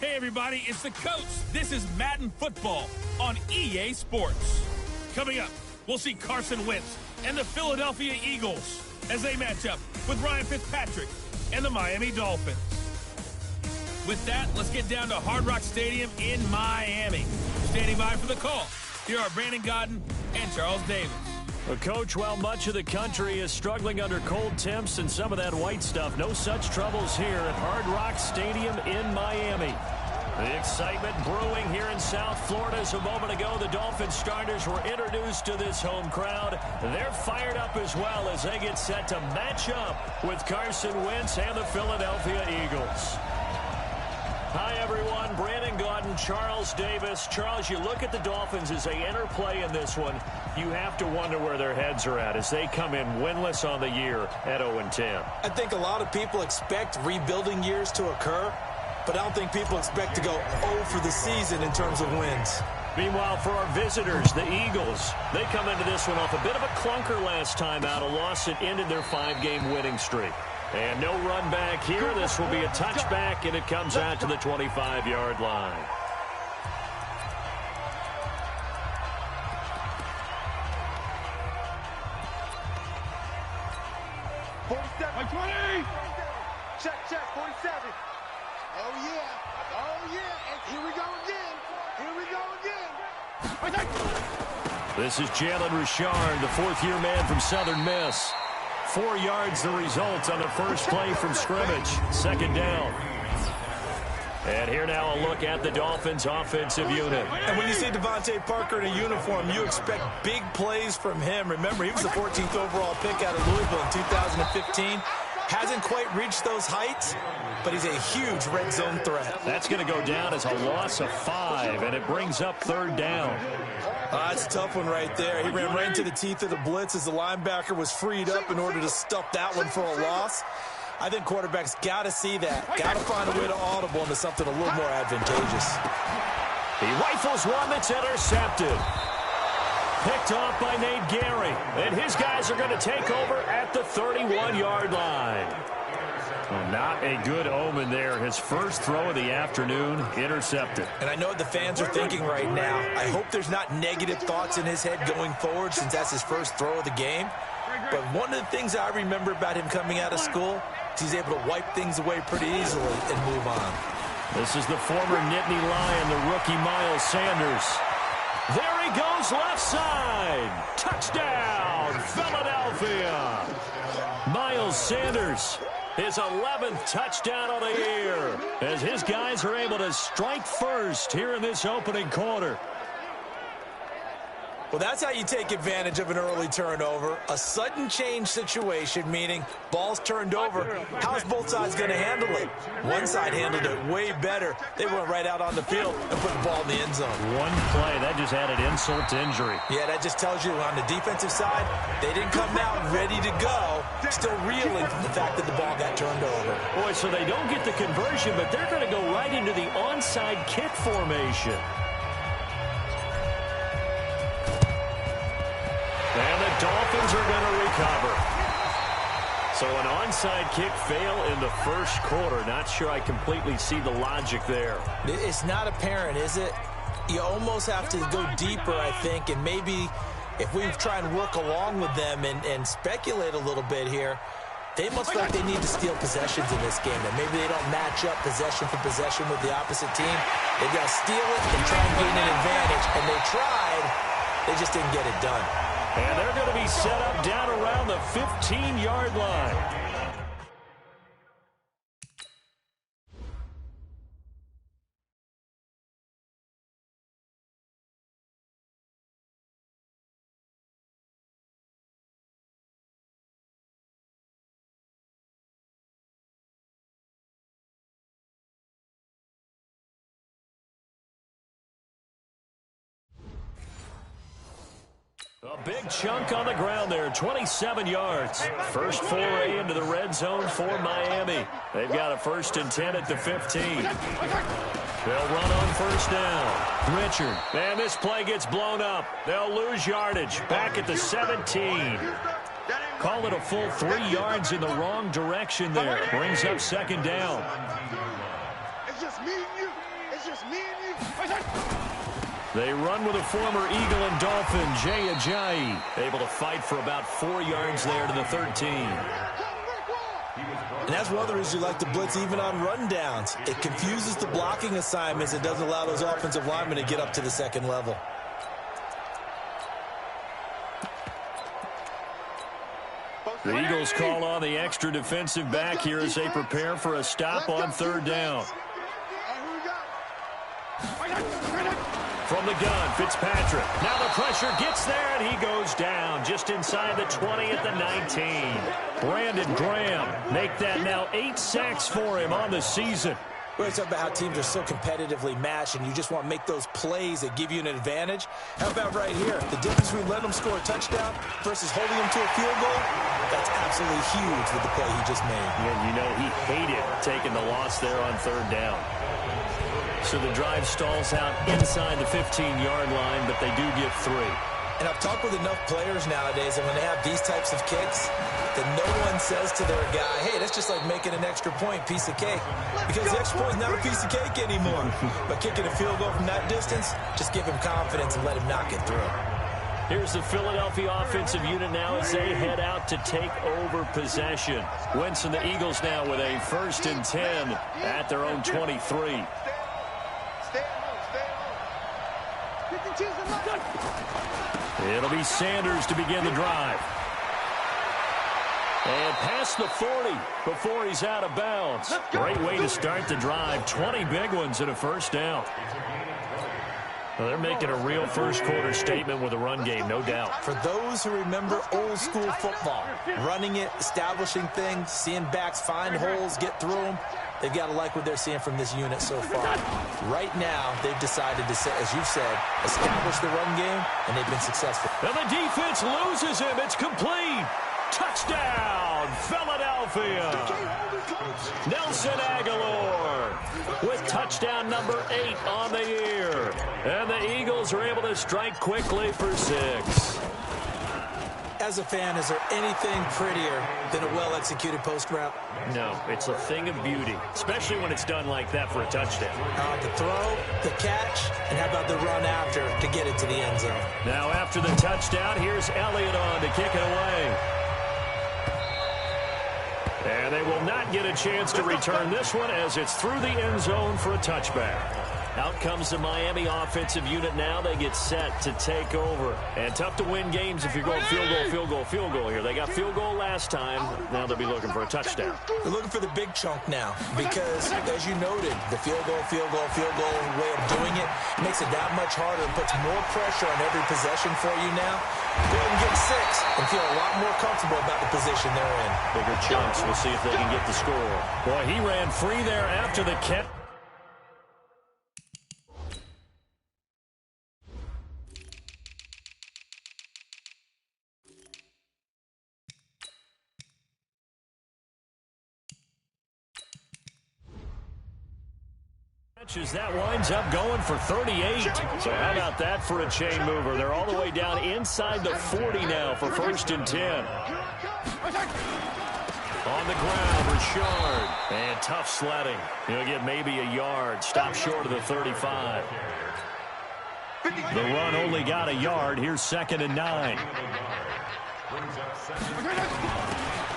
Hey everybody, it's the coach. This is Madden Football on EA Sports. Coming up, we'll see Carson Wentz and the Philadelphia Eagles as they match up with Ryan Fitzpatrick and the Miami Dolphins. With that, let's get down to Hard Rock Stadium in Miami. Standing by for the call, here are Brandon Godden and Charles Davis. Well, Coach, while much of the country is struggling under cold temps and some of that white stuff, no such troubles here at Hard Rock Stadium in Miami. The excitement brewing here in South Florida. As a moment ago, the Dolphins starters were introduced to this home crowd. They're fired up as well as they get set to match up with Carson Wentz and the Philadelphia Eagles. Hi, everyone. Brandon Godden, Charles Davis. Charles, you look at the Dolphins as they enter play in this one. You have to wonder where their heads are at as they come in winless on the year at 0-10. I think a lot of people expect rebuilding years to occur, but I don't think people expect to go 0 for the season in terms of wins. Meanwhile, for our visitors, the Eagles, they come into this one off a bit of a clunker last time out, a loss that ended their 5-game winning streak. And no run back here. This will be a touchback, and it comes out to the 25-yard line. Check, 47. Oh, yeah. And here we go again. This is Jalen Richard, the fourth-year man from Southern Miss. 4 yards the result on the first play from scrimmage. Second down. And here now a look at the Dolphins' offensive unit. And when you see Devontae Parker in a uniform, you expect big plays from him. Remember, he was the 14th overall pick out of Louisville in 2015. Hasn't quite reached those heights, but he's a huge red zone threat. That's going to go down as a loss of 5, and it brings up third down. That's a tough one right there. He ran right into the teeth of the blitz as the linebacker was freed up in order to stuff that one for a loss. I think quarterbacks got to see that. Got to find a way to audible into something a little more advantageous. He rifles one that's intercepted. Picked off by Nate Gary. And his guys are going to take over at the 31-yard line. Well, not a good omen there. His first throw of the afternoon, intercepted. And I know what the fans are thinking right now. I hope there's not negative thoughts in his head going forward since that's his first throw of the game. But one of the things I remember about him coming out of school is he's able to wipe things away pretty easily and move on. This is the former Nittany Lion, the rookie Miles Sanders. There he goes left side. Touchdown, Philadelphia. Miles Sanders, his 11th touchdown of the year, as his guys are able to strike first here in this opening quarter. Well, that's how you take advantage of an early turnover. A sudden change situation, meaning ball's turned over. How's both sides going to handle it? One side handled it way better. They went right out on the field and put the ball in the end zone. One play, that just added insult to injury. Yeah, that just tells you on the defensive side, they didn't come out ready to go, still reeling from the fact that the ball got turned over. Boy, so they don't get the conversion, but they're going to go right into the onside kick formation. And the Dolphins are going to recover. So an onside kick fail in the first quarter. Not sure I completely see the logic there. It's not apparent, is it? You almost have to go deeper, I think, and maybe if we try and work along with them and speculate a little bit here, they must feel like they need to steal possessions in this game, and maybe they don't match up possession for possession with the opposite team. They've got to steal it and try and gain an advantage, and they tried. They just didn't get it done. And they're going to be set up down around the 15-yard line. A big chunk on the ground there, 27 yards. First foray into the red zone for Miami. They've got a 1st and 10 at the 15. They'll run on first down. Richard. And this play gets blown up. They'll lose yardage. Back at the 17. Call it a full 3 yards in the wrong direction there. Brings up second down. It's just me and you. just me and you. They run with a former Eagle and Dolphin, Jay Ajayi, able to fight for about 4 yards there to the 13. And that's one of the reasons you like to blitz even on rundowns. It confuses the blocking assignments. It doesn't allow those offensive linemen to get up to the second level. The Eagles call on the extra defensive back here as they prepare for a stop on third down. From the gun, Fitzpatrick. Now the pressure gets there, and he goes down just inside the 20 at the 19. Brandon Graham make that now 8 sacks for him on the season. We're talking about how teams are so competitively matched, and you just want to make those plays that give you an advantage. How about right here? The difference between letting them score a touchdown versus holding them to a field goal, that's absolutely huge with the play he just made. Yeah, you know, he hated taking the loss there on third down. So the drive stalls out inside the 15-yard line, but they do get 3. And I've talked with enough players nowadays, and when they have these types of kicks, that no one says to their guy, hey, that's just like making an extra point, piece of cake. Because the extra point is not a piece of cake anymore. But kicking a field goal from that distance, just give him confidence and let him knock it through. Here's the Philadelphia offensive unit now as they head out to take over possession. Wentz and the Eagles now with a 1st and 10 at their own 23. It'll be Sanders to begin the drive. And past the 40 before he's out of bounds. Great way to start the drive. 20 big ones and a 1st down. Well, they're making a real first-quarter statement with a run game, no doubt. For those who remember old-school football, running it, establishing things, seeing backs find holes, get through them, they've got to like what they're seeing from this unit so far. Right now, they've decided to, as you've said, establish the run game, and they've been successful. And the defense loses him. It's complete. Touchdown, Philadelphia. Nelson Aguilar with touchdown number 8 on the year. And the Eagles are able to strike quickly for 6. As a fan, is there anything prettier than a well-executed post route? No, it's a thing of beauty, especially when it's done like that for a touchdown. The throw, the catch, and how about the run after to get it to the end zone? Now after the touchdown, here's Elliott on to kick it away. And they will not get a chance to return this one as it's through the end zone for a touchback. Out comes the Miami offensive unit now. They get set to take over. And tough to win games if you're going field goal, field goal, field goal here. They got field goal last time. Now they'll be looking for a touchdown. They're looking for the big chunk now because, as you noted, the field goal way of doing it makes it that much harder and puts more pressure on every possession for you now. Go ahead and get 6 and feel a lot more comfortable about the position they're in. Bigger chunks. We'll see if they can get the score. Boy, he ran free there after the catch. That winds up going for 38. So how about that for a chain mover? They're all the way down inside the 40 now for 1st and 10. On the ground, Richard. And tough sledding. He'll get maybe a yard. Stop short of the 35. The run only got a yard. Here's 2nd and 9.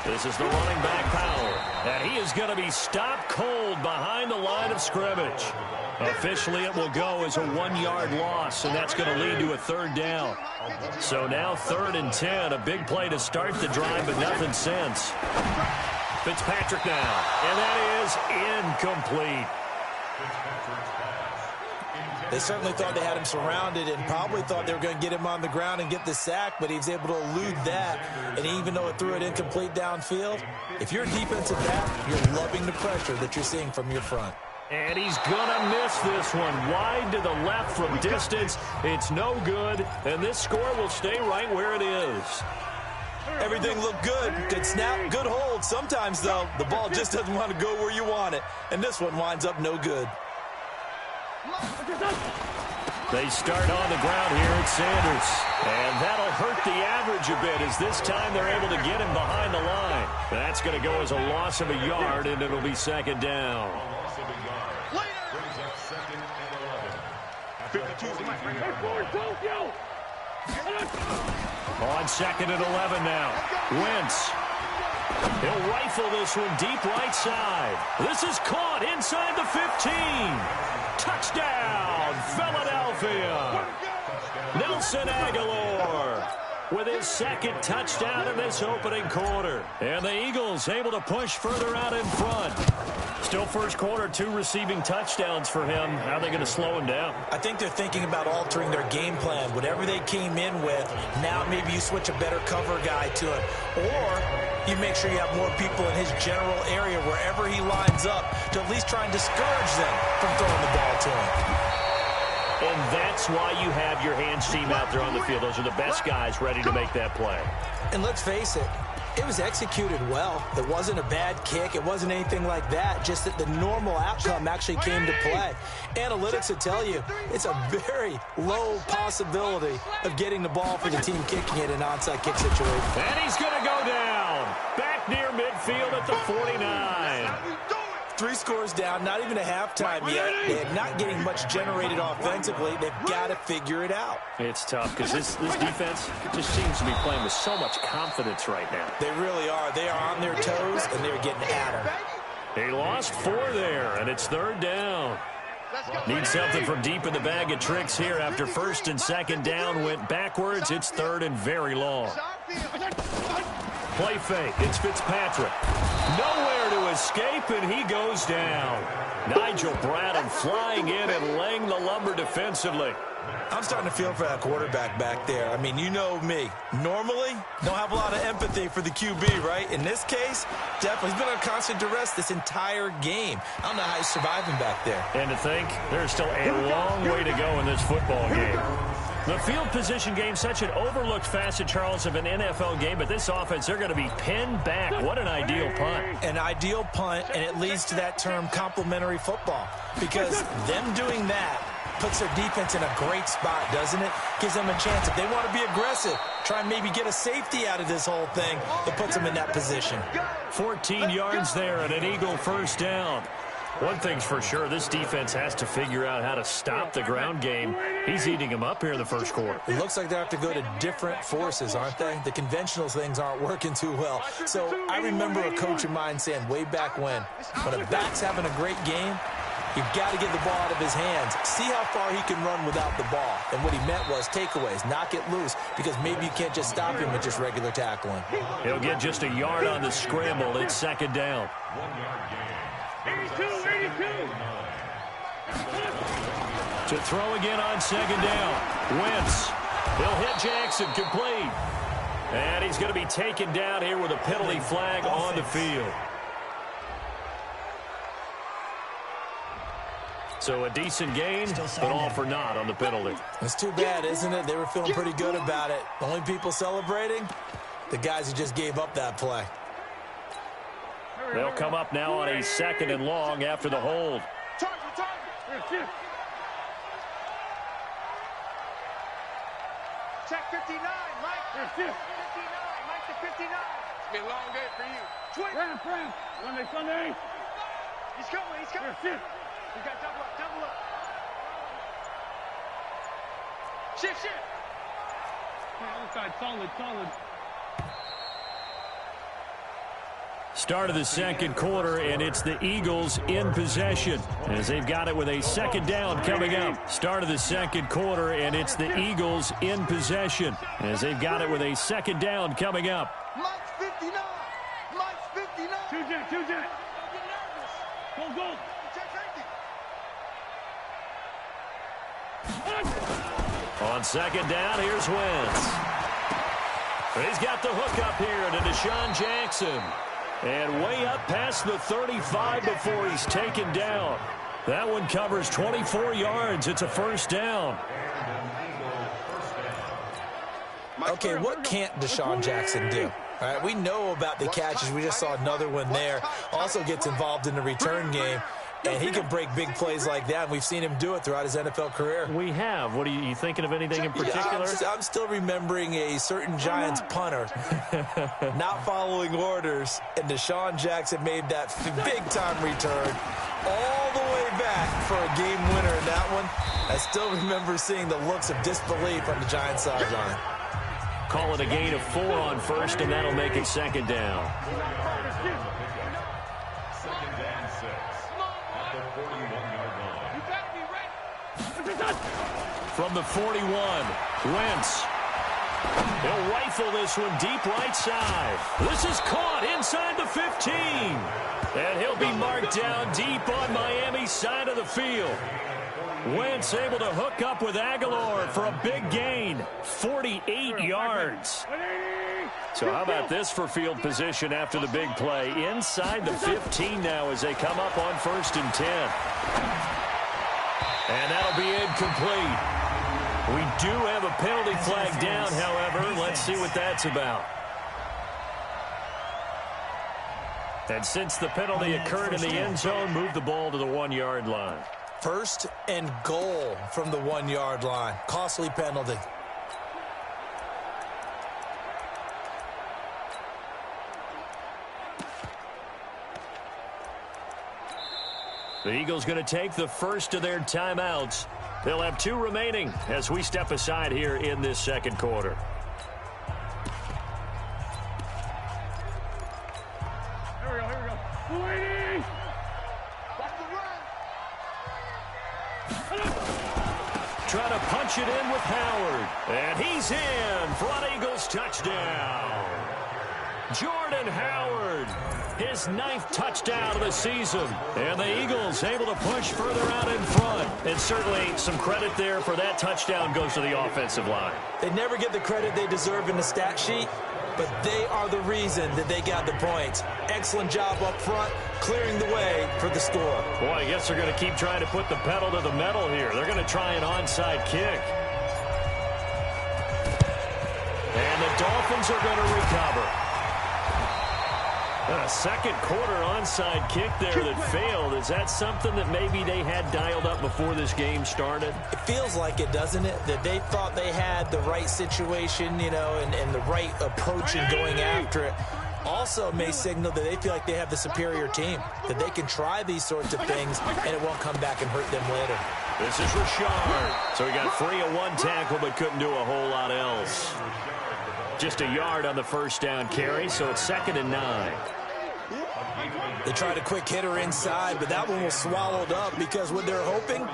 This is the running back Powell. And he is going to be stopped cold behind the line of scrimmage. Officially, it will go as a 1-yard loss, and that's going to lead to a 3rd down. So now 3rd and 10, a big play to start the drive, but nothing since. Fitzpatrick now, and that is incomplete. They certainly thought they had him surrounded and probably thought they were going to get him on the ground and get the sack, but he was able to elude that. And even though it threw it incomplete downfield, if you're a defensive back, you're loving the pressure that you're seeing from your front. And he's going to miss this one. Wide to the left from distance. It's no good, and this score will stay right where it is. Everything looked good. Good snap, good hold. Sometimes, though, the ball just doesn't want to go where you want it. And this one winds up no good. They start on the ground here at Sanders. And that'll hurt the average a bit as this time they're able to get him behind the line. That's going to go as a loss of a yard, and it'll be 2nd down. On 2nd and 11 now. Wentz. He'll rifle this one deep right side. This is caught inside the 15. Touchdown, Philadelphia. Nelson Aguilar with his 2nd touchdown in this opening quarter. And the Eagles able to push further out in front. Still first quarter, 2 receiving touchdowns for him. How are they going to slow him down? I think they're thinking about altering their game plan. Whatever they came in with, now maybe you switch a better cover guy to it. Or you make sure you have more people in his general area wherever he lines up to at least try and discourage them from throwing the ball to him. And that's why you have your hands team out there on the field. Those are the best guys ready to make that play. And let's face it, it was executed well. It wasn't a bad kick. It wasn't anything like that. Just that the normal outcome actually came to play. Analytics will tell you it's a very low possibility of getting the ball for the team kicking it in an onside kick situation. And he's going to go down. Back near midfield at the 49. 3 scores down, not even a halftime yet. They're not getting much generated offensively. They've got to figure it out. It's tough because this defense just seems to be playing with so much confidence right now. They really are. They are on their toes, and they're getting at them. They lost 4 there, and it's 3rd down. Need something from deep in the bag of tricks here after 1st and 2nd down went backwards. It's 3rd and very long. Play fake. It's Fitzpatrick. Nowhere to escape, and he goes down. Nigel Bradham flying in and laying the lumber defensively. I'm starting to feel for that quarterback back there. I mean, you know me. Normally, don't have a lot of empathy for the QB, right? In this case, definitely. He's been on constant duress this entire game. I don't know how he's surviving back there. And to think, there's still a long way to go in this football game. The field position game, such an overlooked facet, Charles, of an NFL game, but this offense, they're going to be pinned back. What an ideal punt. An ideal punt, and it leads to that term complementary football, because them doing that puts their defense in a great spot, doesn't it? Gives them a chance. If they want to be aggressive, try and maybe get a safety out of this whole thing, that puts them in that position. 14 yards there and an Eagle 1st down. One thing's for sure, this defense has to figure out how to stop the ground game. He's eating them up here in the 1st quarter. It looks like they have to go to different forces, aren't they? The conventional things aren't working too well. So I remember a coach of mine saying way back when a back's having a great game, you've got to get the ball out of his hands. See how far he can run without the ball. And what he meant was takeaways, knock it loose, because maybe you can't just stop him with just regular tackling. He'll get just a yard on the scramble. It's 2nd down. 82. To throw again on 2nd down. Wentz. He'll hit Jackson complete. And he's going to be taken down here with a penalty flag on the field. So a decent gain, but all for naught on the penalty. It's too bad, isn't it? They were feeling pretty good about it. The only people celebrating, the guys who just gave up that play. They'll come up now on a 2nd and long after the hold. Check 59, Mike. 59, Mike to 59. It's been a long day for you. Twin. Sunday. He's coming. We got double up. Shift. Outside, solid. Start of the 2nd quarter, and it's the Eagles in possession as they've got it with a 2nd down coming up. Start of the 2nd quarter, and it's the Eagles in possession as they've got it with a 2nd down coming up. Mike's 59. Two jet. Go. On 2nd down, here's Wentz. He's got the hook up here to Deshaun Jackson. And way up past the 35 before he's taken down. That one covers 24 yards. It's a 1st down. Okay, what can't Deshaun Jackson do? All right, we know about the catches. We just saw another one there. Also gets involved in the return game. And he can break big plays like that. We've seen him do it throughout his NFL career. We have. What are you thinking of anything in particular? Yeah, I'm still remembering a certain Giants punter not following orders, and Deshaun Jackson made that big-time return all the way back for a game winner in that one. I still remember seeing the looks of disbelief on the Giants sideline. Call it a gain of 4 on first, and that'll make it second down. Second and 6 at the 41-yard line. From the 41, Wentz. He'll rifle this one deep right side. This is caught inside the 15. And he'll be marked down deep on Miami's side of the field. Wentz able to hook up with Aguilar for a big gain, 48 yards. So how about this for field position after the big play? Inside the 15 now as they come up on 1st and 10. And that'll be incomplete. We do have a penalty flag down, however. Let's see what that's about. And since the penalty occurred in the end zone, move the ball to the 1-yard line. 1st and goal from the 1-yard line. Costly penalty. The Eagles going to take the first of their timeouts. They'll have 2 remaining as we step aside here in this second quarter. Here we go. Waiting. Trying to punch it in with Howard. And he's in for an Eagles touchdown. Jordan Howard, his 9th touchdown of the season. And the Eagles able to push further out in front. And certainly some credit there for that touchdown goes to the offensive line. They never get the credit they deserve in the stat sheet, but they are the reason that they got the points. Excellent job up front, clearing the way for the score. Boy, I guess they're going to keep trying to put the pedal to the metal here. They're going to try an onside kick. And the Dolphins are going to recover. A second quarter onside kick there that failed. Is that something that maybe they had dialed up before this game started? It feels like it, doesn't it? That they thought they had the right situation, you know, and the right approach in going after it. Also may signal that they feel like they have the superior team, that they can try these sorts of things and it won't come back and hurt them later. This is Rashard. So he got free of 1 tackle but couldn't do a whole lot else. Just a yard on the first down carry, so it's 2nd and 9. They tried a quick hitter inside, but that one was swallowed up because what they're hoping,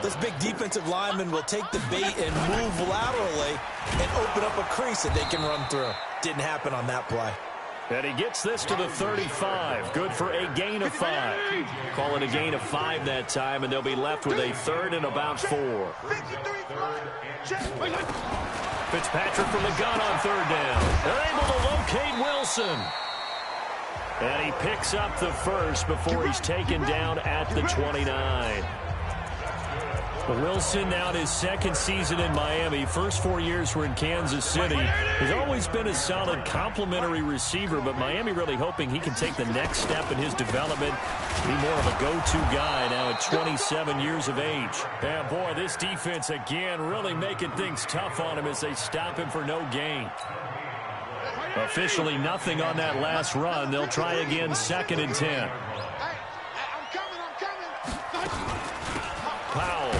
this big defensive lineman will take the bait and move laterally and open up a crease that they can run through. Didn't happen on that play. And he gets this to the 35. Good for a gain of 5. Call it a gain of 5 that time, and they'll be left with a 3rd and about 4. Fitzpatrick from the gun on 3rd down. They're able to locate Wilson. And he picks up the first before he's taken down at the 29. Wilson now in his 2nd season in Miami. First 4 years were in Kansas City. He's always been a solid complementary receiver, but Miami really hoping he can take the next step in his development, be more of a go-to guy now at 27 years of age. And boy, this defense again really making things tough on him as they stop him for no gain. Officially nothing on that last run. They'll try again 2nd and 10. Powell.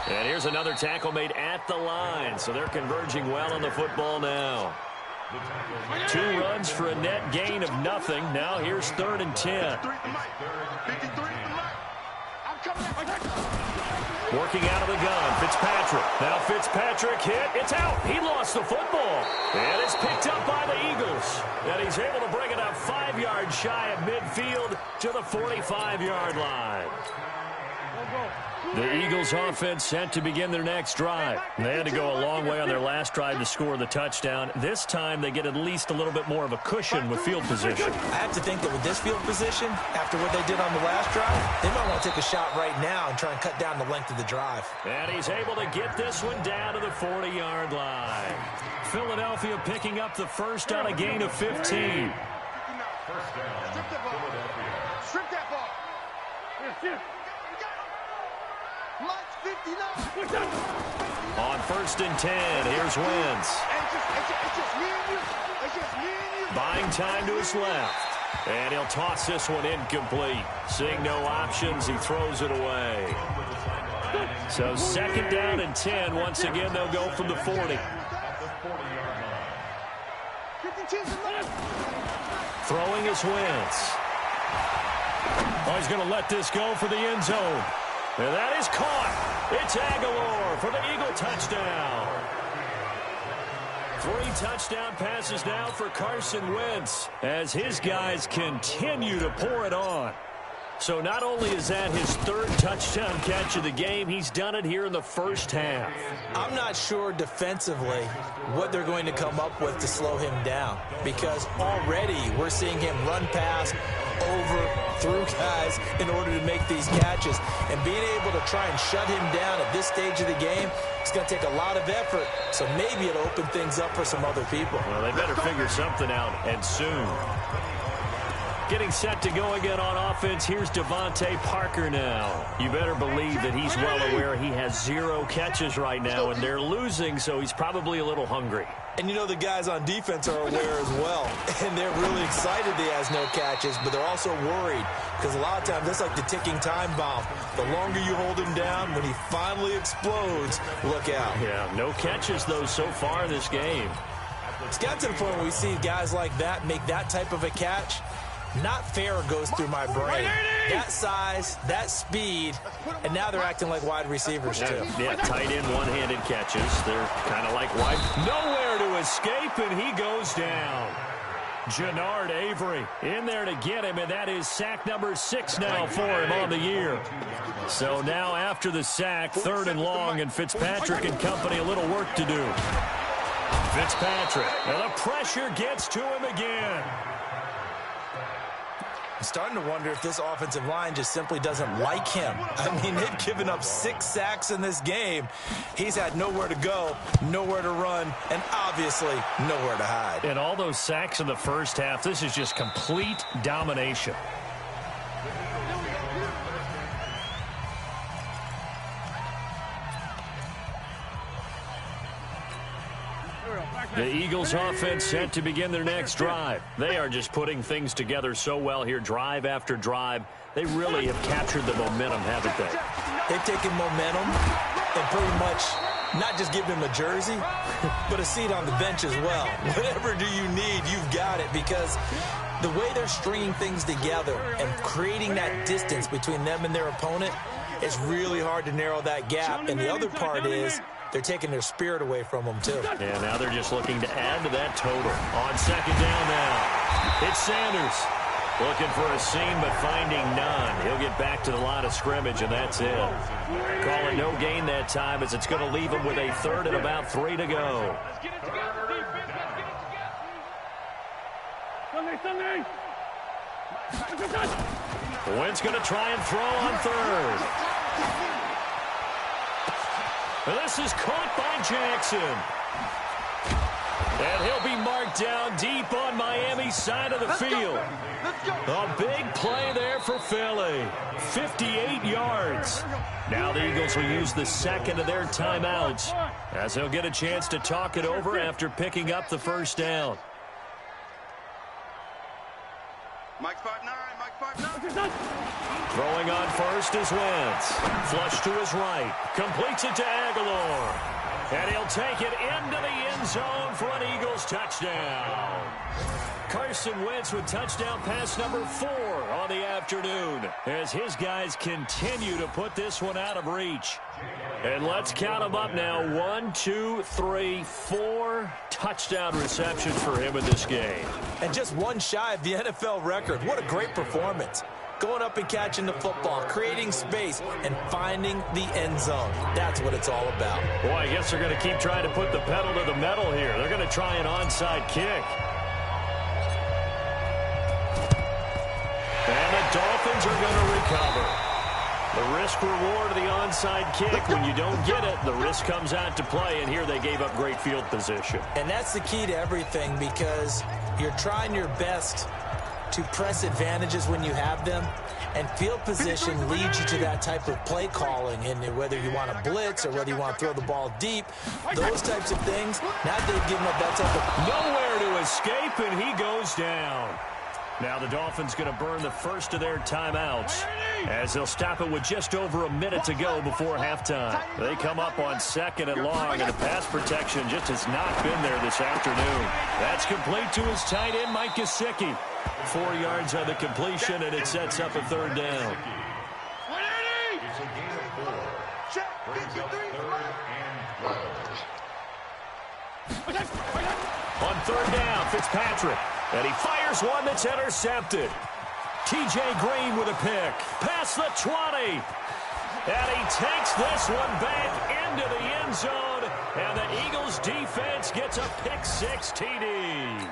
And here's another tackle made at the line. So they're converging well on the football now. 2 runs for a net gain of nothing. Now here's 3rd and 10. Working out of the gun, Fitzpatrick. Now Fitzpatrick hit. It's out. He lost the football. And it's picked up by the Eagles. And he's able to bring it up 5 yards shy of midfield to the 45-yard line. The Eagles offense set to begin their next drive. They had to go a long way on their last drive to score the touchdown. This time they get at least a little bit more of a cushion with field position. I have to think that with this field position, after what they did on the last drive, they might want to take a shot right now and try and cut down the length of the drive. And he's able to get this one down to the 40-yard line. Philadelphia picking up the first on a gain of 15. First down, Philadelphia. Strip that ball. On 1st and 10, here's Wentz. Buying time to his left. And he'll toss this one incomplete. Seeing no options, he throws it away. So 2nd down and 10. Once again, they'll go from the 40. Throwing is Wentz. Oh, he's going to let this go for the end zone. And that is caught. It's Aguilar for the Eagle touchdown. 3 touchdown passes now for Carson Wentz as his guys continue to pour it on. So not only is that his 3rd touchdown catch of the game, he's done it here in the first half. I'm not sure defensively what they're going to come up with to slow him down, because already we're seeing him run past, over, through guys in order to make these catches. And being able to try and shut him down at this stage of the game, it's going to take a lot of effort. So maybe it'll open things up for some other people. Well, they better figure something out, and soon. Getting set to go again on offense, here's Devontae Parker now. You better believe that he's well aware he has 0 catches right now, and they're losing, so he's probably a little hungry. And you know the guys on defense are aware as well, and they're really excited that he has no catches, but they're also worried because a lot of times that's like the ticking time bomb. The longer you hold him down, when he finally explodes, look out. Yeah, no catches, though, so far this game. It's got to the point where we see guys like that make that type of a catch. Not fair goes through my brain. That size, that speed, and now they're acting like wide receivers too. Yeah, tight end one-handed catches. They're kind of like wide. Nowhere to escape, and he goes down. Jannard Avery in there to get him, and that is sack number 6 now for him on the year. So now after the sack, 3rd and long, and Fitzpatrick and company a little work to do. Fitzpatrick, and the pressure gets to him again. I'm starting to wonder if this offensive line just simply doesn't like him. I mean, they've given up 6 sacks in this game. He's had nowhere to go, nowhere to run, and obviously nowhere to hide. And all those sacks in the first half, this is just complete domination. The Eagles offense set to begin their next drive. They are just putting things together so well here, drive after drive. They really have captured the momentum, haven't they? They've taken momentum and pretty much not just give him a jersey, but a seat on the bench as well. Whatever do you need, you've got it, because the way they're stringing things together and creating that distance between them and their opponent, it's really hard to narrow that gap. And the other part is they're taking their spirit away from them, too. And now they're just looking to add to that total. On 2nd down now, it's Sanders. Looking for a seam, but finding none. He'll get back to the line of scrimmage, and that's it. Call it no gain that time, as it's going to leave him with a 3rd and about 3 to go. Let's get it together, defense. Let's get it together. Sunday. Wentz going to try and throw on 3rd. And this is caught by Jackson. And he'll be marked down deep on Miami's side of the field. A big play there for Philly. 58 yards. Now the Eagles will use the 2nd of their timeouts, as they'll get a chance to talk it over after picking up the 1st down. Mike 5'9", Mike 5'9". Throwing on 1st is Wentz. Flush to his right. Completes it to Aguilar. And he'll take it into the end zone for an Eagles touchdown. Carson Wentz with touchdown pass number 4 on the afternoon, as his guys continue to put this one out of reach. And let's count them up now. 1, 2, 3, 4 touchdown receptions for him in this game. And just one shy of the NFL record. What a great performance. Going up and catching the football, creating space, and finding the end zone. That's what it's all about. Boy, I guess they're going to keep trying to put the pedal to the metal here. They're going to try an onside kick. And the Dolphins are going to recover. The risk-reward of the onside kick, when you don't get it, the risk comes out to play, and here they gave up great field position. And that's the key to everything, because you're trying your best to press advantages when you have them, and field position leads you to that type of play calling, and whether you want to blitz or whether you want to throw the ball deep, those types of things, now they've given up that type of... Nowhere to escape, and he goes down. Now the Dolphins going to burn the first of their timeouts as they'll stop it with just over a minute to go before halftime. They come up on 2nd and long, and the pass protection just has not been there this afternoon. That's complete to his tight end, Mike Gesicki. 4 yards on the completion, and it sets up a 3rd down. On 3rd down, Fitzpatrick. And he fires one that's intercepted. T.J. Green with a pick. Past the 20. And he takes this one back into the end zone. And the Eagles defense gets a pick-6 TD.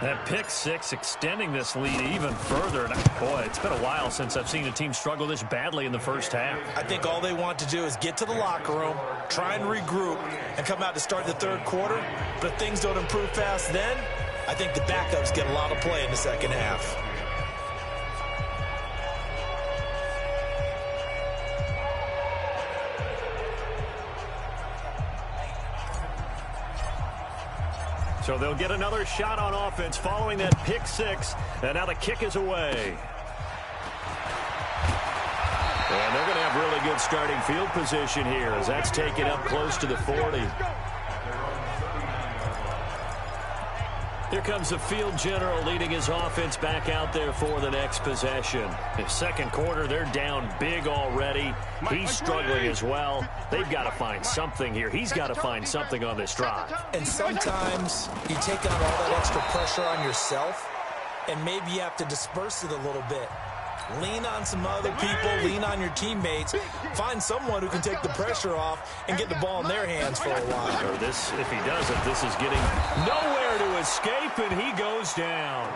That pick-6 extending this lead even further. And boy, it's been a while since I've seen a team struggle this badly in the first half. I think all they want to do is get to the locker room, try and regroup, and come out to start the 3rd quarter. But if things don't improve fast then, I think the backups get a lot of play in the 2nd half. So they'll get another shot on offense following that pick-6, and now the kick is away. And they're going to have really good starting field position here as that's taken up close to the 40. Here comes the field general leading his offense back out there for the next possession. In the 2nd quarter, they're down big already. He's struggling as well. They've got to find something here. He's got to find something on this drive. And sometimes you take on all that extra pressure on yourself, and maybe you have to disperse it a little bit. Lean on some other people, lean on your teammates, find someone who can take the pressure off and get the ball in their hands for a while. Or this, if he doesn't, this is getting nowhere to escape, and he goes down.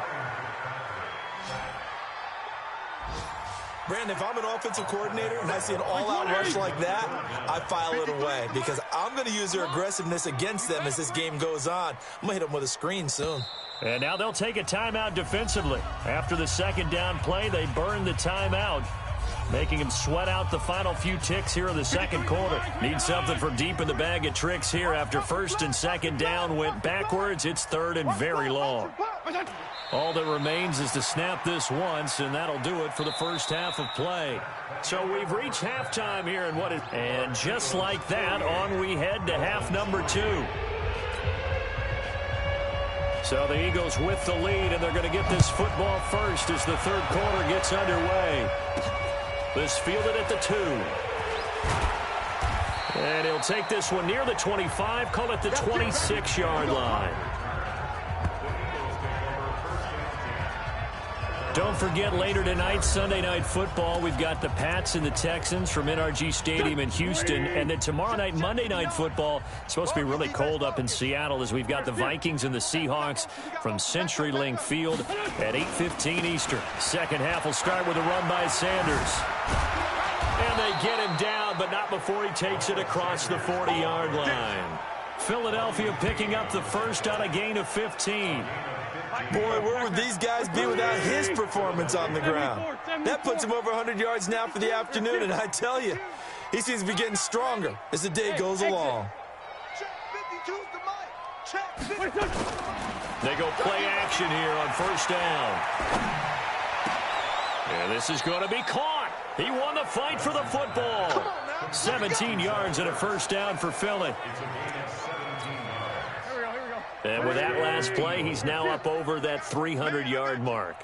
Brandon, if I'm an offensive coordinator and I see an all-out rush like that, I file it away because I'm going to use their aggressiveness against them as this game goes on. I'm going to hit them with a screen soon. And now they'll take a timeout defensively. After the 2nd down play, they burn the timeout, making him sweat out the final few ticks here in the 2nd quarter. Need something from deep in the bag of tricks here after 1st and 2nd down went backwards. It's 3rd and very long. All that remains is to snap this once, and that'll do it for the first half of play. So we've reached halftime here in what is... And just like that, on we head to half number 2. So the Eagles with the lead, and they're going to get this football first as the 3rd quarter gets underway. This fielded at the 2. And he'll take this one near the 25, call it the 26-yard line. Don't forget, later tonight, Sunday Night Football, we've got the Pats and the Texans from NRG Stadium in Houston. And then tomorrow night, Monday Night Football, it's supposed to be really cold up in Seattle as we've got the Vikings and the Seahawks from CenturyLink Field at 8:15 Eastern. 2nd half will start with a run by Sanders. And they get him down, but not before he takes it across the 40-yard line. Philadelphia picking up the first on a gain of 15. Boy, where would these guys be without his performance on the ground? That puts him over 100 yards now for the afternoon, and I tell you, he seems to be getting stronger as the day goes along. They go play action here on 1st down. And this is going to be caught. He won the fight for the football. 17 yards and a 1st down for Philly. And with that last play, he's now up over that 300-yard mark.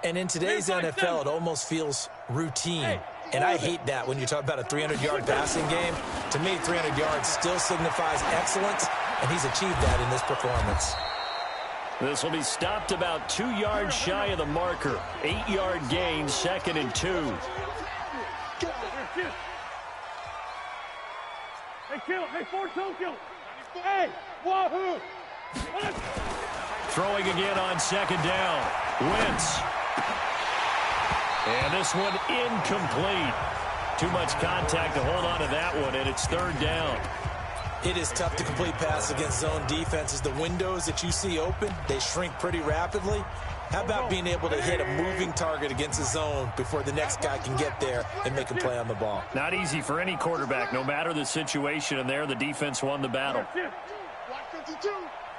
And in today's NFL, it almost feels routine. And I hate that when you talk about a 300-yard passing game. To me, 300 yards still signifies excellence, and he's achieved that in this performance. This will be stopped about 2 yards shy of the marker. 8-yard gain, 2nd and 2. Hey, kill. Hey, 4-2, kill. Hey, wahoo. Throwing again on 2nd down. Wentz. And this one incomplete. Too much contact to hold on to that one, and it's 3rd down. It is tough to complete pass against zone defenses. The windows that you see open, they shrink pretty rapidly. How about being able to hit a moving target against a zone before the next guy can get there and make a play on the ball? Not easy for any quarterback, no matter the situation, and there the defense won the battle. Watch 52.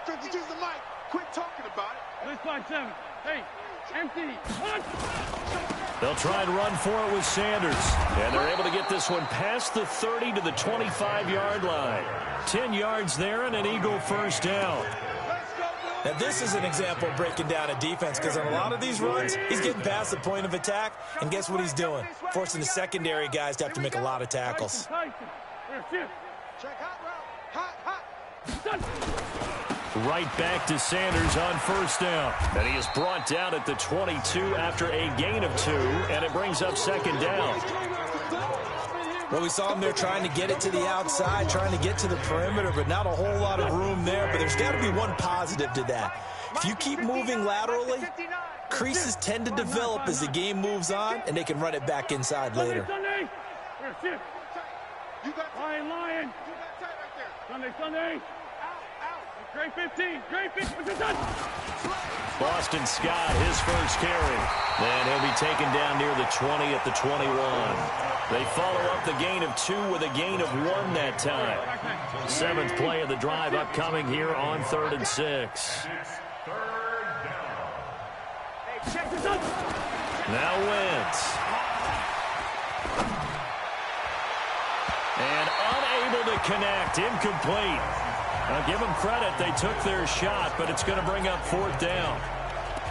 52's the mic. Quit talking about it. Let's find 7. Hey, empty. They'll try and run for it with Sanders. And they're able to get this one past the 30 to the 25-yard line. 10 yards there and an Eagle first down. Now, this is an example of breaking down a defense because on a lot of these runs, he's getting past the point of attack, and guess what he's doing? Forcing the secondary guys to have to make a lot of tackles. Right back to Sanders on first down. And he is brought down at the 22 after a gain of 2, and it brings up second down. Well, we saw him there trying to get it to the outside, trying to get to the perimeter, but not a whole lot of room there. But there's got to be one positive to that. If you keep moving laterally, creases tend to develop as the game moves on, and they can run it back inside later. Lion. Sunday. Great 15. Boston Scott, his first carry. And he'll be taken down near the 20 at the 21. They follow up the gain of 2 with a gain of 1 that time. 7th play of the drive upcoming here on 3rd and 6. Now Wentz. And unable to connect, incomplete. Now give them credit, they took their shot, but it's going to bring up 4th down.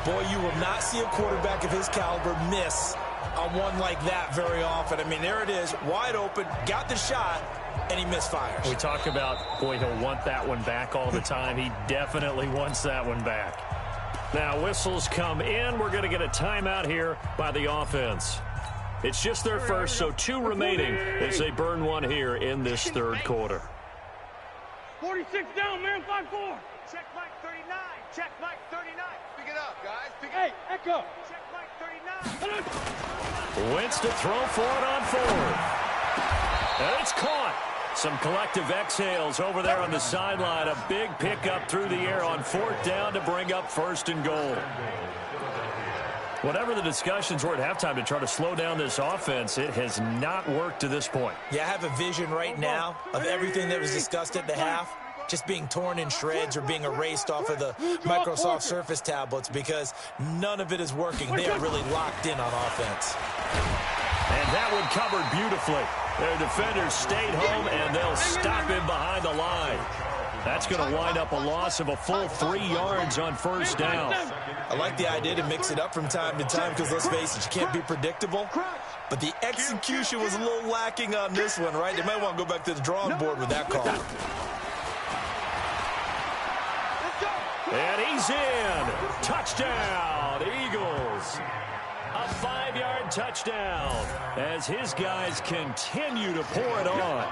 Boy, you will not see a quarterback of his caliber miss on one like that very often. I mean, there it is, wide open, got the shot, and he misfires. We talk about, boy, he'll want that one back all the time. He definitely wants that one back. Now, whistles come in. We're going to get a timeout here by the offense. It's just their first, so 2 remaining as they burn one here in this 3rd quarter. 46 down, man, 5-4. Check Mike 39. Check Mike 39. Pick it up, guys. Pick it up. Hey, Echo. Check Mike 39. Wentz to throw for it on 4th. And it's caught. Some collective exhales over there on the sideline. A big pickup through the air on 4th down to bring up 1st and goal. Whatever the discussions were at halftime to try to slow down this offense, it has not worked to this point. Yeah, I have a vision right now of everything that was discussed at the half just being torn in shreds or being erased off of the Microsoft Surface tablets because none of it is working. They are really locked in on offense. And that one covered beautifully. Their defenders stayed home, and they'll stop him behind the line. That's going to wind up a loss of a full 3 yards on 1st down. I like the idea to mix it up from time to time because, let's face it, you can't be predictable. But the execution was a little lacking on this one, right? They might want to go back to the drawing board with that call. And he's in. Touchdown, Eagles. A 5-yard touchdown as his guys continue to pour it on.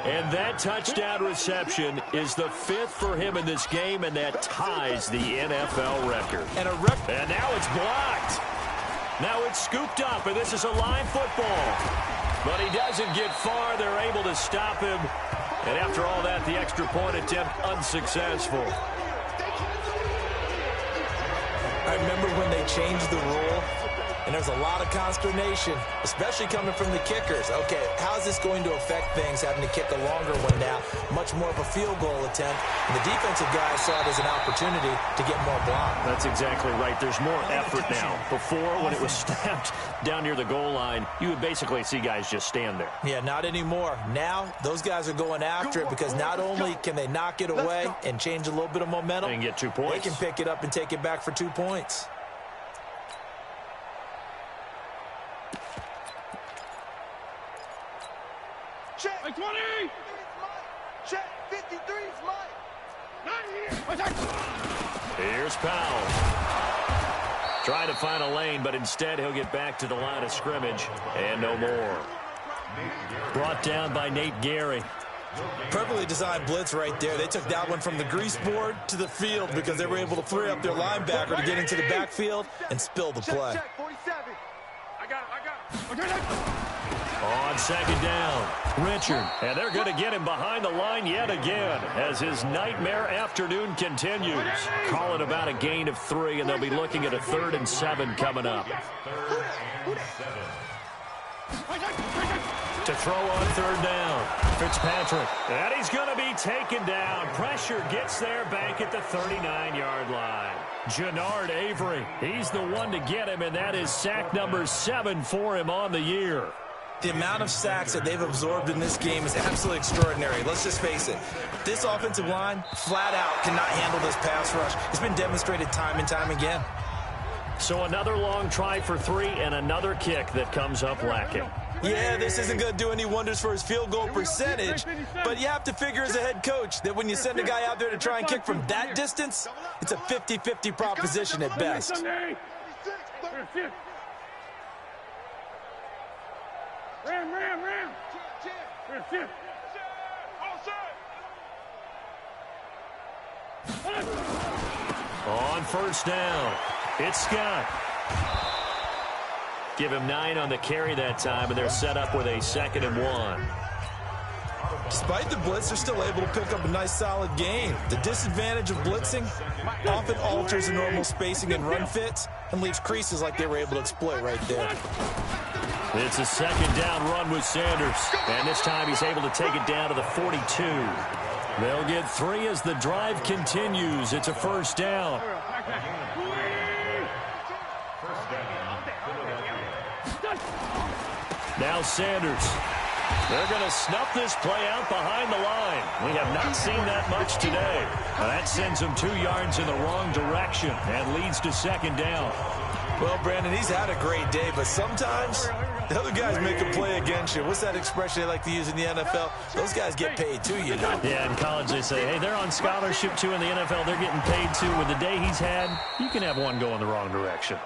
And that touchdown reception is the 5th for him in this game, and that ties the NFL record. And now it's blocked. Now it's scooped up, and this is a live football. But he doesn't get far. They're able to stop him. And after all that, the extra point attempt unsuccessful. I remember when they changed the rule, and there's a lot of consternation, especially coming from the kickers. Okay, how's this going to affect things, having to kick a longer one now, much more of a field goal attempt, and the defensive guys saw it as an opportunity to get more block. That's exactly right. There's more effort now. Before, when it was snapped down near the goal line, you would basically see guys just stand there. Yeah, not anymore. Now, those guys are going after it because not only can they knock it away and change a little bit of momentum, and get 2 points. They can pick it up and take it back for 2 points. Check 20. Check 53 is mine. Not here. Here's Powell. Trying to find a lane, but instead he'll get back to the line of scrimmage and no more. Brought down by Nate Gary. Perfectly designed blitz right there. They took that one from the grease board to the field because they were able to free up their linebacker to get into the backfield and spill the play. Check 47. I got it. On second down, Richard. And they're going to get him behind the line yet again as his nightmare afternoon continues. Call it about a gain of 3, and they'll be looking at a 3rd and 7 coming up. To throw on third down, Fitzpatrick. And he's going to be taken down. Pressure gets there back at the 39-yard line. Jannard Avery, he's the one to get him, and that is sack number 7 for him on the year. The amount of sacks that they've absorbed in this game is absolutely extraordinary. Let's just face it. This offensive line, flat out, cannot handle this pass rush. It's been demonstrated time and time again. So another long try for 3 and another kick that comes up lacking. Yeah, this isn't going to do any wonders for his field goal percentage, but you have to figure as a head coach that when you send a guy out there to try and kick from that distance, it's a 50-50 proposition at best. Ram. On first down, it's Scott. Give him 9 on the carry that time, and they're set up with a 2nd and 1. Despite the blitz, they're still able to pick up a nice, solid gain. The disadvantage of blitzing often alters the normal spacing and run fits and leaves creases like they were able to exploit right there. It's a 2nd down run with Sanders, and this time he's able to take it down to the 42. They'll get 3 as the drive continues. It's a 1st down. Now Sanders. They're going to snuff this play out behind the line. We have not seen that much today. That sends him 2 yards in the wrong direction and leads to 2nd down. Well, Brandon, he's had a great day, but sometimes the other guys make a play against you. What's that expression they like to use in the NFL? Those guys get paid too, you know. Yeah, in college they say, hey, they're on scholarship too. In the NFL, they're getting paid too. With the day he's had, you can have one go in the wrong direction.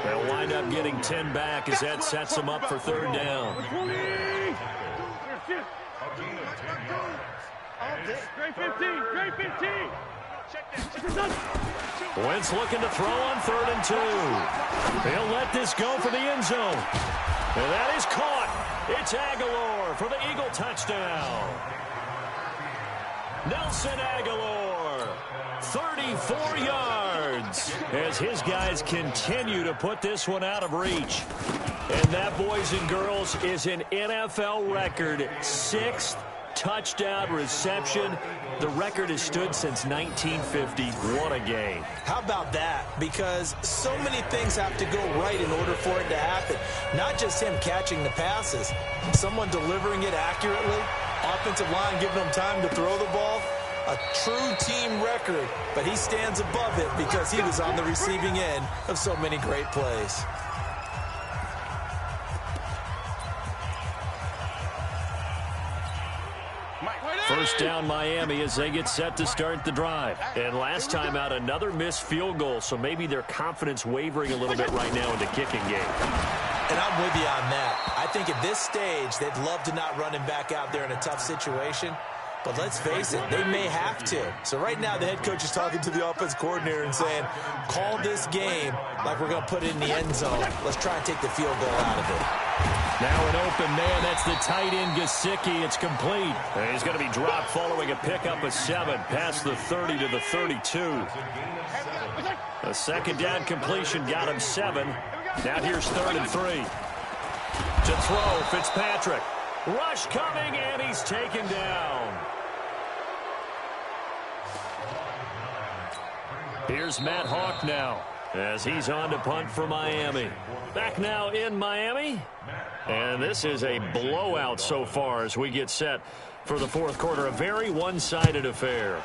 They'll wind up getting 10 back as that sets them up for 3rd down. Great 15. Wentz looking to throw on 3rd and 2. He'll let this go for the end zone. And that is caught. It's Aguilar for the Eagle touchdown. Nelson Aguilar, 34 yards, as his guys continue to put this one out of reach. And that, boys and girls, is an NFL record 6th touchdown reception. The record has stood since 1950. What a game. How about that? Because so many things have to go right in order for it to happen. Not just him catching the passes, someone delivering it accurately, offensive line giving him time to throw the ball. A true team record, but he stands above it because he was on the receiving end of so many great plays. First down Miami as they get set to start the drive. And last time out, another missed field goal, so maybe their confidence wavering a little bit right now in the kicking game. And I'm with you on that. I think at this stage, they'd love to not run him back out there in a tough situation. But let's face it, they may have to. So right now, the head coach is talking to the offense coordinator and saying, call this game like we're going to put it in the end zone. Let's try and take the field goal out of it. Now an open man. That's the tight end, Gesicki. It's complete. And he's going to be dropped following a pickup of 7 past the 30 to the 32. A 2nd down completion got him 7. Now here's 3rd and 3. To throw, Fitzpatrick. Rush coming, and he's taken down. Here's Matt Hawk now as he's on to punt for Miami. Back now in Miami. And this is a blowout so far as we get set for the 4th quarter. A very one-sided affair.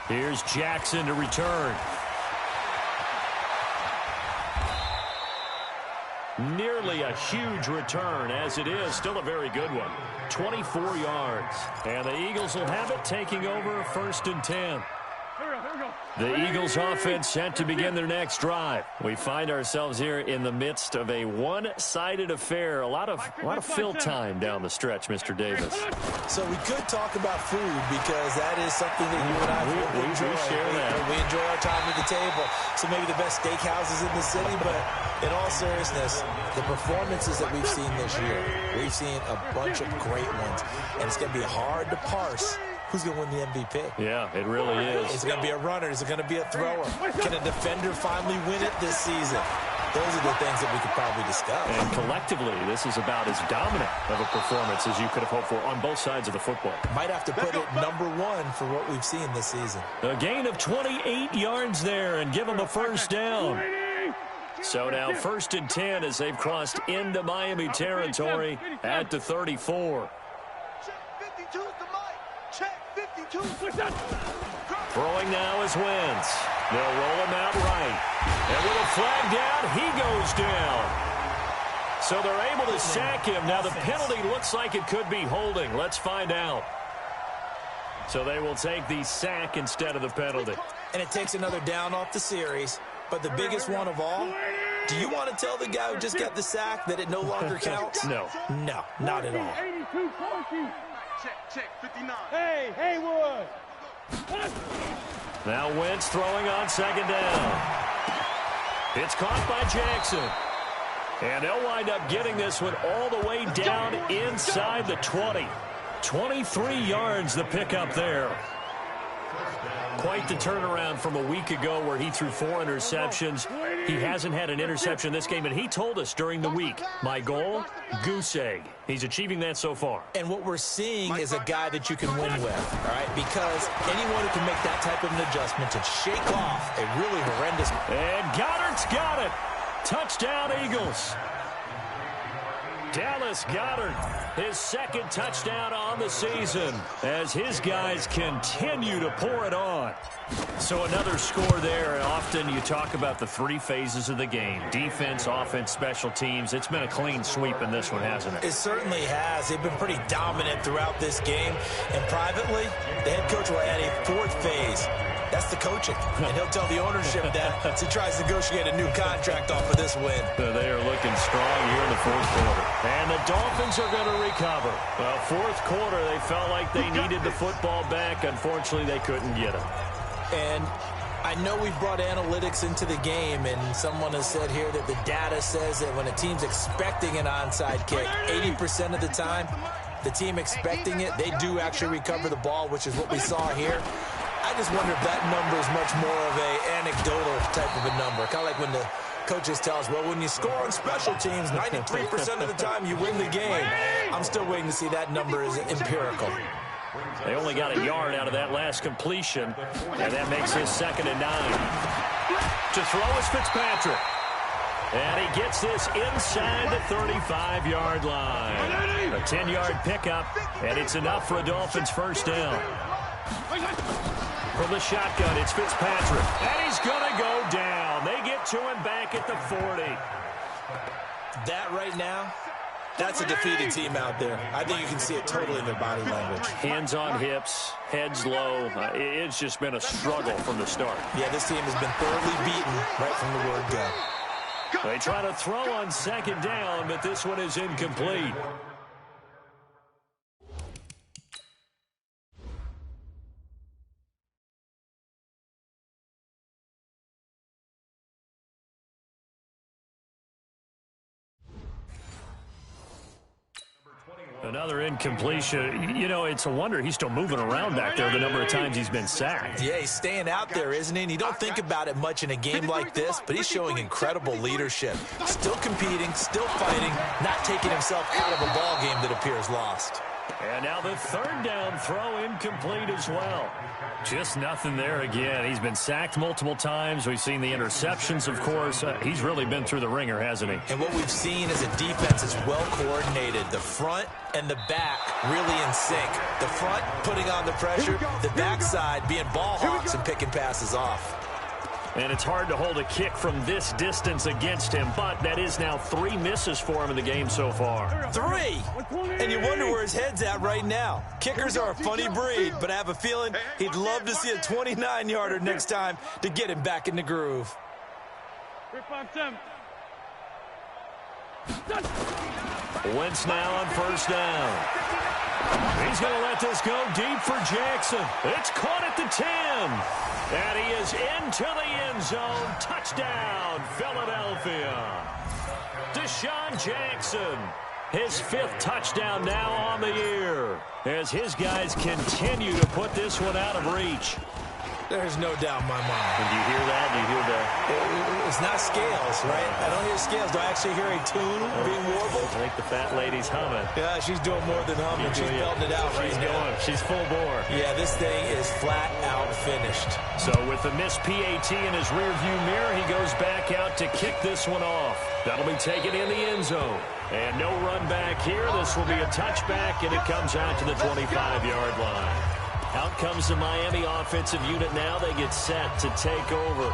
Here's Jackson to return. Nearly a huge return, as it is still a very good one. 24 yards. And the Eagles will have it, taking over 1st and 10. The Eagles offense set to begin their next drive. We find ourselves here in the midst of a one-sided affair. A lot of fill time down the stretch, Mr. Davis. So we could talk about food because that is something that you and I enjoy. We share that. We enjoy our time at the table. So maybe the best steakhouses in the city, but in all seriousness, the performances that we've seen this year, we've seen a bunch of great ones. And it's going to be hard to parse who's going to win the MVP? Yeah, it really is. Is it going to be a runner? Is it going to be a thrower? Can a defender finally win it this season? Those are the things that we could probably discuss. And collectively, this is about as dominant of a performance as you could have hoped for on both sides of the football. Might have to put it #1 for what we've seen this season. A gain of 28 yards there and give them a first down. So now 1st and 10 as they've crossed into Miami territory at the 34. Throwing now is Wentz. They'll roll him out right. And with a flag down, he goes down. So they're able to sack him. Now the penalty looks like it could be holding. Let's find out. So they will take the sack instead of the penalty. And it takes another down off the series. But the biggest one of all, do you want to tell the guy who just got the sack that it no longer counts? No. No, not at all. Check, 59. Hey, Haywood. Now Wentz throwing on 2nd down. It's caught by Jackson. And they'll wind up getting this one all the way down inside the 20. 23 yards the pickup there. Quite the turnaround from a week ago where he threw 4 interceptions. He hasn't had an interception this game, and he told us during the week, my goal, goose egg. He's achieving that so far. And what we're seeing is a guy that you can win with, all right? Because anyone who can make that type of an adjustment and shake off a really horrendous... And Goddard's got it. Touchdown, Eagles. Dallas Goedert, his 2nd touchdown on the season as his guys continue to pour it on. So another score there, and often you talk about the 3 phases of the game. Defense, offense, special teams. It's been a clean sweep in this one, hasn't it? It certainly has. They've been pretty dominant throughout this game. And privately, the head coach will add a 4th phase. That's the coaching. And he'll tell the ownership that as he tries to negotiate a new contract off of this win. They are looking strong here in the 4th quarter. And the Dolphins are going to recover. Well, 4th quarter, they felt like they needed the football back. Unfortunately, they couldn't get it. And I know we've brought analytics into the game, and someone has said here that the data says that when a team's expecting an onside kick, 80% of the time, the team expecting it, they do actually recover the ball, which is what we saw here. I just wonder if that number is much more of a anecdotal type of a number. Kind of like when the coaches tell us, well, when you score on special teams, 93% of the time you win the game. I'm still waiting to see that number is empirical. They only got a yard out of that last completion, and that makes his 2nd and 9. To throw is Fitzpatrick. And he gets this inside the 35-yard line. A 10-yard pickup, and it's enough for a Dolphins first down. From the shotgun, it's Fitzpatrick. And he's going to go down. They get to him back at the 40. That right now, that's a defeated team out there. I think you can see it totally in their body language. Hands on hips, heads low. It's just been a struggle from the start. Yeah, this team has been thoroughly beaten right from the word go. They try to throw on 2nd down, but this one is incomplete. Another incompletion. You know, it's a wonder he's still moving around back there the number of times he's been sacked. Yeah, he's staying out there, isn't he? And you don't think about it much in a game like this, but he's showing incredible leadership. Still competing, still fighting, not taking himself out of a ball game that appears lost. And now the 3rd down throw incomplete as well. Just nothing there again. He's been sacked multiple times. We've seen the interceptions, of course. He's really been through the ringer, hasn't he? And what we've seen is a defense is well coordinated. The front and the back really in sync. The front putting on the pressure, the backside being ball hawks and picking passes off. And it's hard to hold a kick from this distance against him, but that is now 3 misses for him in the game so far. 3! And you wonder where his head's at right now. Kickers are a funny breed, but I have a feeling he'd love to see a 29-yarder next time to get him back in the groove. Wentz now on 1st down. He's going to let this go deep for Jackson. It's caught at the 10. And he is into the end zone. Touchdown, Philadelphia. Deshaun Jackson His 5th touchdown now on the year as his guys continue to put this one out of reach. There's no doubt in my mind. Did you hear that? Do you hear that? It's not scales, right? I don't hear scales. Do I actually hear a tune being warbled? I think the fat lady's humming. Yeah, she's doing more than humming. She's belting it out right now. Going. She's full bore. Yeah, this thing is flat out finished. So with the missed PAT in his rearview mirror, he goes back out to kick this one off. That'll be taken in the end zone. And no run back here. This will be a touchback, and it comes out to the 25-yard line. Out comes the Miami offensive unit now. They get set to take over.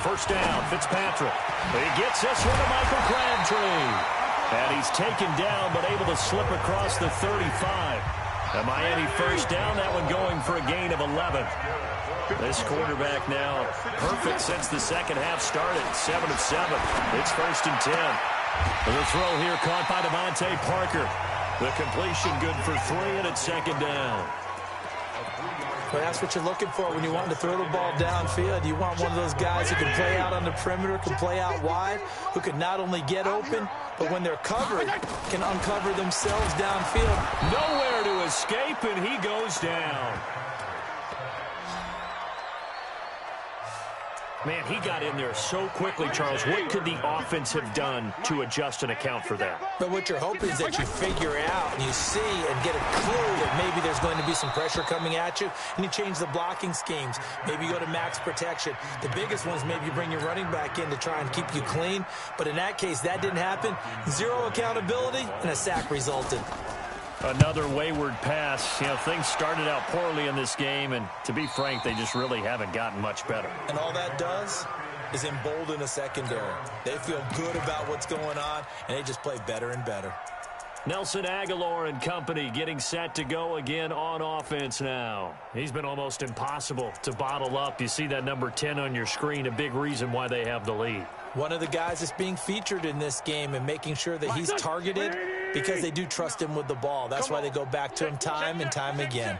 First down, Fitzpatrick. He gets this one to Michael Crabtree. And he's taken down, but able to slip across the 35. A Miami first down, that one going for a gain of 11. This quarterback now perfect since the second half started. 7 of 7. It's 1st and 10. The throw here caught by Devontae Parker. The completion good for 3, and it's 2nd down. Well, that's what you're looking for when you want to throw the ball downfield. You want one of those guys who can play out on the perimeter, can play out wide, who can not only get open, but when they're covered, can uncover themselves downfield. Nowhere to escape, and he goes down. Man, he got in there so quickly, Charles. What could the offense have done to adjust and account for that? But what you're hoping is that you figure out and you see and get a clue that maybe there's going to be some pressure coming at you, and you change the blocking schemes. Maybe you go to max protection. The biggest one is maybe you bring your running back in to try and keep you clean. But in that case, that didn't happen. 0 accountability, and a sack resulted. Another wayward pass. You know, things started out poorly in this game, and to be frank, they just really haven't gotten much better. And all that does is embolden a secondary. They feel good about what's going on, and they just play better and better. Nelson Aguilar and company getting set to go again on offense now. He's been almost impossible to bottle up. You see that number 10 on your screen, a big reason why they have the lead. One of the guys that's being featured in this game and making sure that he's targeted because they do trust him with the ball. That's why they go back to him time and time again.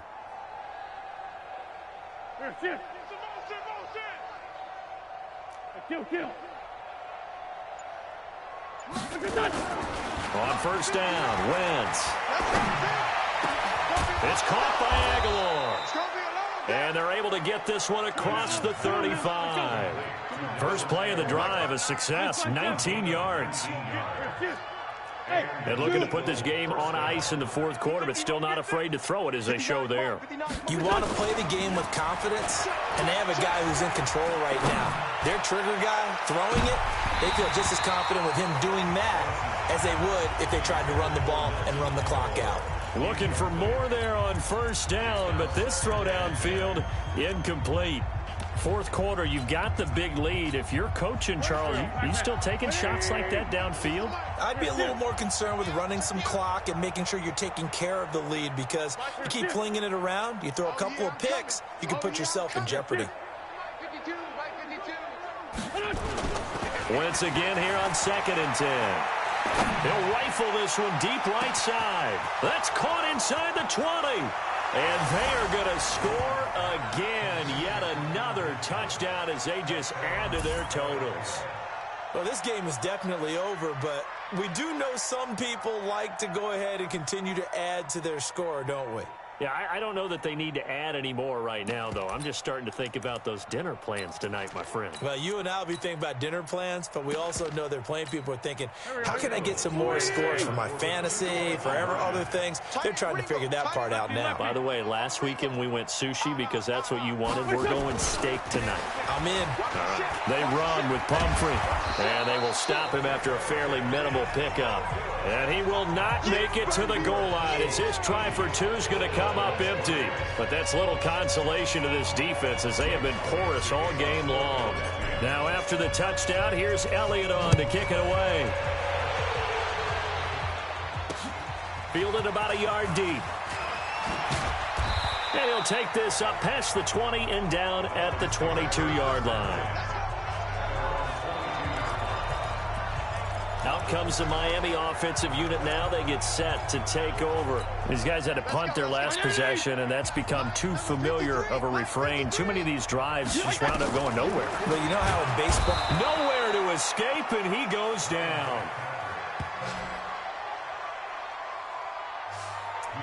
On first down, Wentz. It's caught by Aguilar. And they're able to get this one across the 35. First play of the drive, a success, 19 yards. And looking to put this game on ice in the 4th quarter, but still not afraid to throw it as they show there. You want to play the game with confidence, and they have a guy who's in control right now. Their trigger guy throwing it, they feel just as confident with him doing that as they would if they tried to run the ball and run the clock out. Looking for more there on first down, but this throw downfield incomplete. 4th quarter, you've got the big lead. If you're coaching, Charles, you still taking shots like that downfield? I'd be a little more concerned with running some clock and making sure you're taking care of the lead, because you keep flinging it around, you throw a couple of picks, you can put yourself in jeopardy. Wentz again here on 2nd and 10. He'll rifle this one deep right side. That's caught inside the 20. And they are going to score again. Yet another touchdown as they just add to their totals. Well, this game is definitely over, but we do know some people like to go ahead and continue to add to their score, don't we? Yeah, I don't know that they need to add any more right now, though. I'm just starting to think about those dinner plans tonight, my friend. Well, you and I will be thinking about dinner plans, but we also know there are plenty of people are thinking, how can I get some more scores for my fantasy, for other things? They're trying to figure that part out now. By the way, last weekend we went sushi because that's what you wanted. We're going steak tonight. I'm in. All right. They run with Pumphrey, and they will stop him after a fairly minimal pickup. And he will not make it to the goal line as his try for 2 is going to come up empty. But that's little consolation to this defense as they have been porous all game long. Now after the touchdown, here's Elliott on to kick it away. Fielded about a yard deep. And he'll take this up past the 20 and down at the 22-yard line. Out comes the Miami offensive unit now. They get set to take over. These guys had to punt their last possession, and that's become too familiar of a refrain. Too many of these drives just wound up going nowhere. Well, you know how in baseball... Nowhere to escape, and he goes down.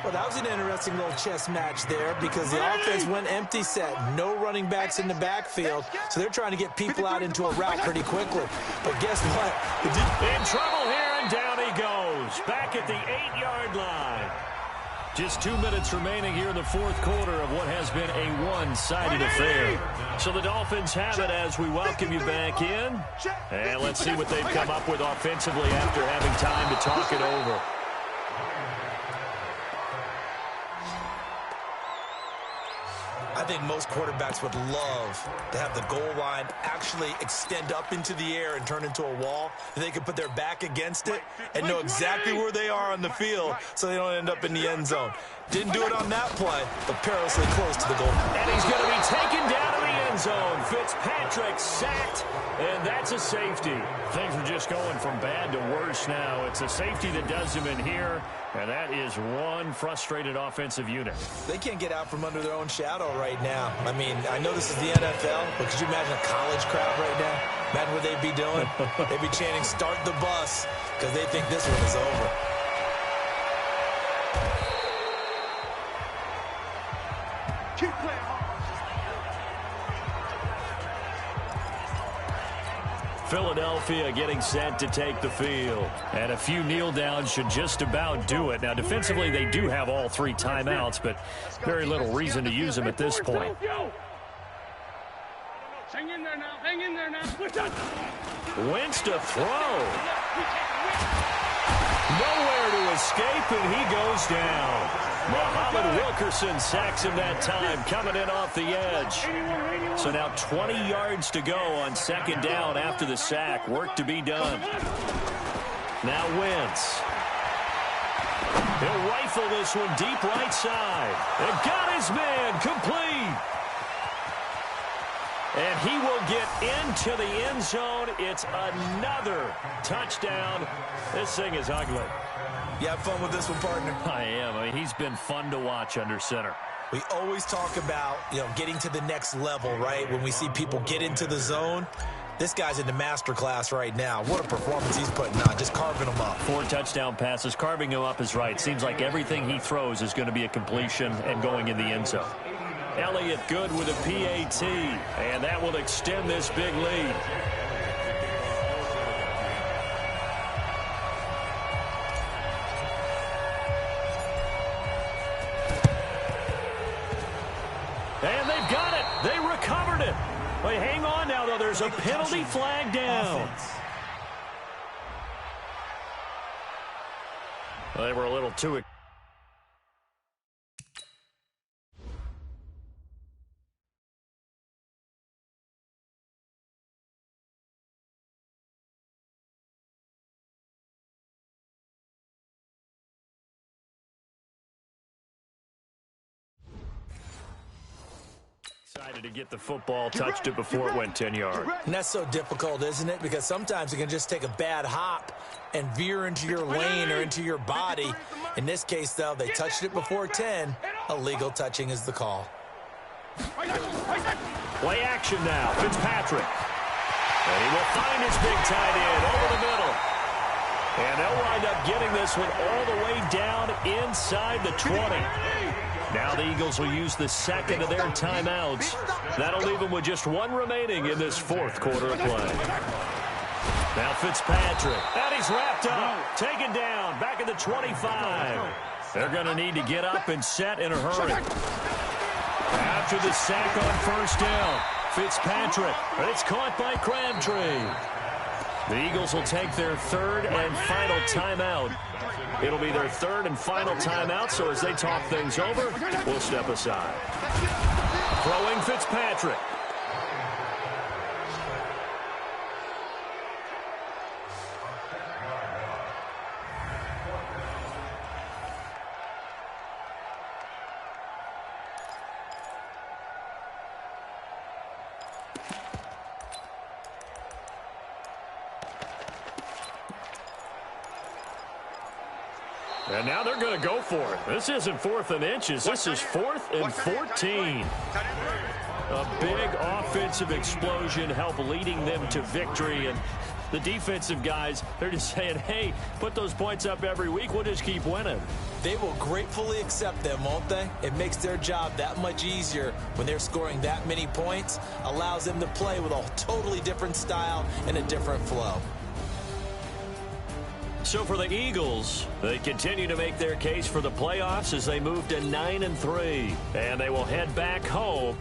Well, that was an interesting little chess match there because the offense went empty set. No running backs in the backfield, so they're trying to get people out into a route pretty quickly. But guess what? In trouble here, and down he goes. Back at the 8-yard line. Just 2 minutes remaining here in the fourth quarter of what has been a one-sided affair. So the Dolphins have it as we welcome you back in. And let's see what they've come up with offensively after having time to talk it over. I think most quarterbacks would love to have the goal line actually extend up into the air and turn into a wall. They can put their back against it and know exactly where they are on the field so they don't end up in the end zone. Didn't do it on that play, but perilously close to the goal. And he's going to be taken down to the end zone. Fitzpatrick sacked, and that's a safety. Things are just going from bad to worse now. It's a safety that does him in here, and that is one frustrated offensive unit. They can't get out from under their own shadow right now. I mean, I know this is the NFL, but could you imagine a college crowd right now? Imagine what they'd be doing. They'd be chanting, "Start the bus," because they think this one is over. Keep playing hard. Philadelphia getting set to take the field. And a few kneel downs should just about do it. Now, defensively, they do have all 3 timeouts, but very little reason to use them at this point. Hang in there now. Hang in there now. Wentz to throw. Nowhere to escape, and he goes down. Muhammad Wilkerson sacks him that time, coming in off the edge. So now 20 yards to go on second down after the sack. Work to be done. Now Wentz. He'll rifle this one deep right side. And got his man complete. And he will get into the end zone. It's another touchdown. This thing is ugly. You have fun with this one, partner? I am. I mean, he's been fun to watch under center. We always talk about, getting to the next level, right? When we see people get into the zone, this guy's in the master class right now. What a performance he's putting on, just carving them up. 4 touchdown passes. Carving him up is right. Seems like everything he throws is going to be a completion and going in the end zone. Elliott good with a PAT, and that will extend this big lead. And they've got it. They recovered it. But hang on now, though. There's a penalty flag down. Well, they were a little too... Excited to get the football, touched it before it went 10 yards. And that's so difficult, isn't it? Because sometimes it can just take a bad hop and veer into your lane or into your body. In this case, though, they touched it before 10. Illegal touching is the call. Play action now. Fitzpatrick. And he will find his big tight end over the middle. And they'll wind up getting this one all the way down inside the 20. Now the Eagles will use the second of their timeouts. That'll leave them with just 1 remaining in this fourth quarter of play. Now Fitzpatrick. And he's wrapped up. Taken down. Back at the 25. They're going to need to get up and set in a hurry. After the sack on first down, Fitzpatrick. But it's caught by Crabtree. The Eagles will take their 3rd and final timeout. It'll be their 3rd and final timeout, so as they talk things over, we'll step aside. Throwing Fitzpatrick. And now they're going to go for it. This isn't 4th and inches. This is 4th and 14. A big offensive explosion helped leading them to victory. And the defensive guys, they're just saying, hey, put those points up every week. We'll just keep winning. They will gratefully accept them, won't they? It makes their job that much easier when they're scoring that many points. Allows them to play with a totally different style and a different flow. So for the Eagles, they continue to make their case for the playoffs as they move to 9-3. And they will head back home